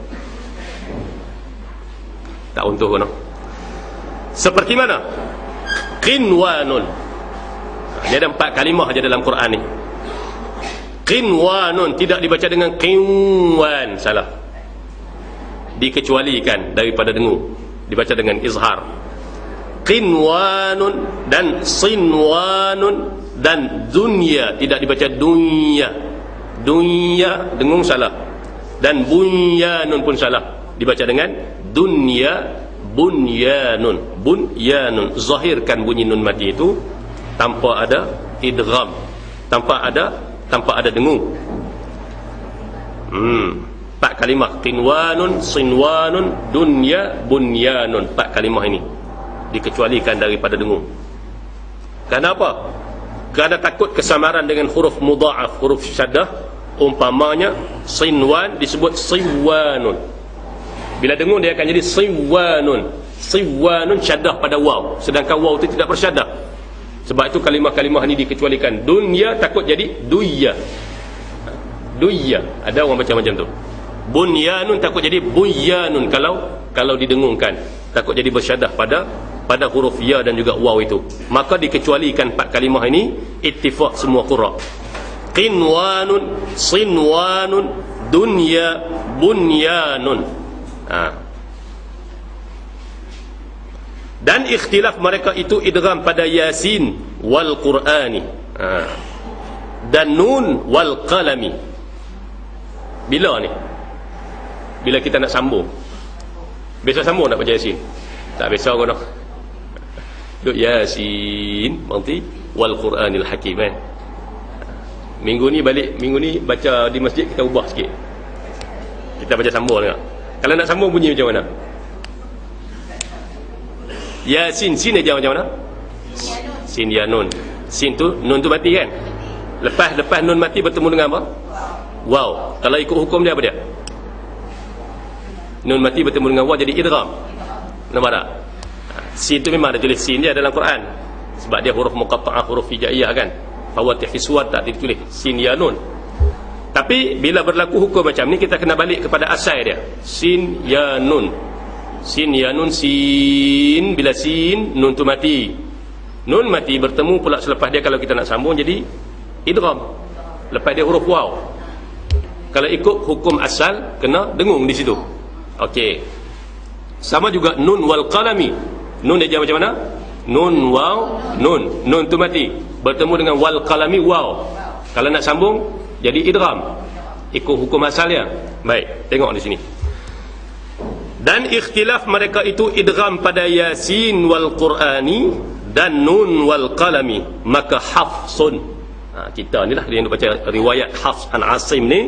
Tak untuh kena. Seperti mana? Qinwanun. Dia ada 4 kalimah aja dalam Quran ni. Qinwanun tidak dibaca dengan qinwan, salah. Dikecualikan daripada dengung, dibaca dengan izhar. Qinwanun dan sinwanun dan dunya tidak dibaca dunya. Dunya dengung salah. Dan bunyanun pun salah, dibaca dengan dunya bunyanun. Bunyanun, zahirkan bunyi nun mati itu tanpa ada idgham, tanpa ada dengung. 4 kalimah, qinwanun, sinwanun, dunya, bunyanun. 4 kalimah ini dikecualikan daripada dengung. Kenapa? Kerana takut kesamaran dengan huruf mudha'af, huruf syaddah. Umpamanya sinwan disebut siwanun, bila dengung dia akan jadi siwanun. Siwanun syaddah pada waw, sedangkan waw itu tidak bersyaddah. Sebab itu kalimah-kalimah ini dikecualikan. Dunya takut jadi duya. Duya, ada orang baca macam tu. Bunyanun takut jadi bunyanun kalau didengungkan, takut jadi bersyaddah pada huruf ya dan juga waw itu. Maka dikecualikan 4 kalimah ini ittifaq semua qurra. Qinwanun, sinwanun, dunya, bunyanun. Dan ikhtilaf mereka itu idgham pada yasin wal qur'ani, dan nun wal qalami. Bila ni? Bila kita nak sambung. Besok sambung nak baca yasin? Tak besok kau nak duk yasin nanti wal qur'anil hakim kan. Minggu ni baca di masjid, kita ubah sikit, kita baca sambung juga. Kalau nak sambung bunyi macam mana? Yasin, sin aja macam mana? Sin ya nun. Sin tu, nun tu mati kan? Lepas nun mati bertemu dengan apa? Waw. Kalau ikut hukum dia apa dia? Nun mati bertemu dengan waw jadi idgham. Nampak tak? Sin tu memang ada tulis sin dia dalam Quran, sebab dia huruf muqatta'ah, huruf hijaiyah kan. Fawatih fi suwar tak ditulis sin ya nun. Tapi bila berlaku hukum macam ni, kita kena balik kepada asal dia. Sin ya nun. Sin ya nun, sin, bila sin nun tu mati. Nun mati bertemu pula selepas dia, kalau kita nak sambung jadi idgham. Lepas dia huruf waw. Kalau ikut hukum asal kena dengung di situ. Okey. Sama juga nun wal qalami. Nun dia macam mana? Nun waw nun. Nun tu mati bertemu dengan wal qalami waw. Kalau nak sambung jadi idgham ikut hukum asalnya. Baik, tengok di sini. Dan ikhtilaf mereka itu idgham pada yasin wal qur'ani dan nun wal qalami, maka Hafsun, kita ni lah yang baca riwayat Hafs an Asim ni,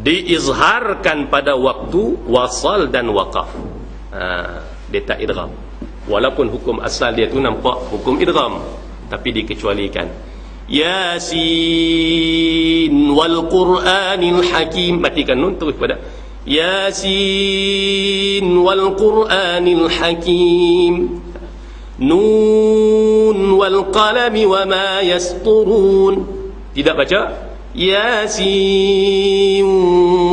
diizharkan pada waktu wasal dan waqaf. Dia tak idgham, walaupun hukum asal dia tu nampak hukum idgham, tapi dikecualikan. Yasin wal Qur'anil Hakim, matikan nun terus pada Yasin wal Qur'anil Hakim, nun wal qalami wa ma yasturun. Tidak baca Yasin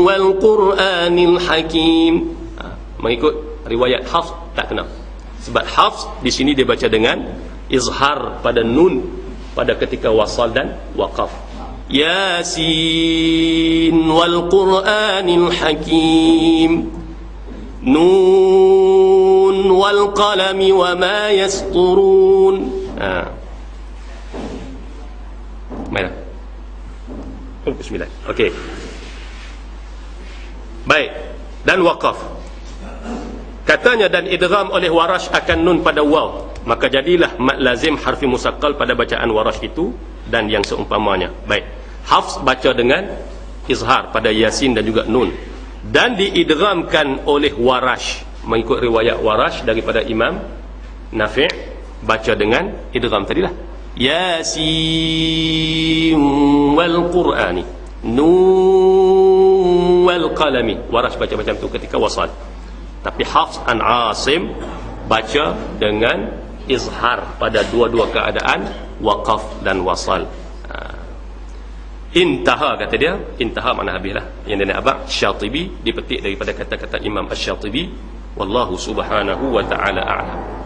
wal Qur'anil Hakim. Mengikut riwayat Hafs tak kena, sebab Hafs di sini dia baca dengan izhar pada nun pada ketika wasal dan waqaf. Yasin wal Qur'anil Hakim, nun wal qalami wa ma yasturun. Mana? Bismillah. Okey. Baik. Dan waqaf. Katanya dan idgham oleh Warash akan nun pada waw, maka jadilah mad lazim harfi musaqqal pada bacaan Warash itu dan yang seumpamanya. Baik. Hafs baca dengan izhar pada Yasin dan juga nun, dan diidghamkan oleh Warash, mengikut riwayat Warash daripada Imam Nafi' baca dengan idgham tadilah. Yasin wal Qur'ani nun wal qalami. Warash baca macam tu ketika wasal. Tapi Hafs an Asim baca dengan izhar pada dua-dua keadaan, waqaf dan wasal. Intaha kata dia, intaha makna habislah. Yang dia nak abang Syatibi dipetik daripada kata-kata Imam Asy-Syatibi, wallahu subhanahu wa ta'ala a'lam.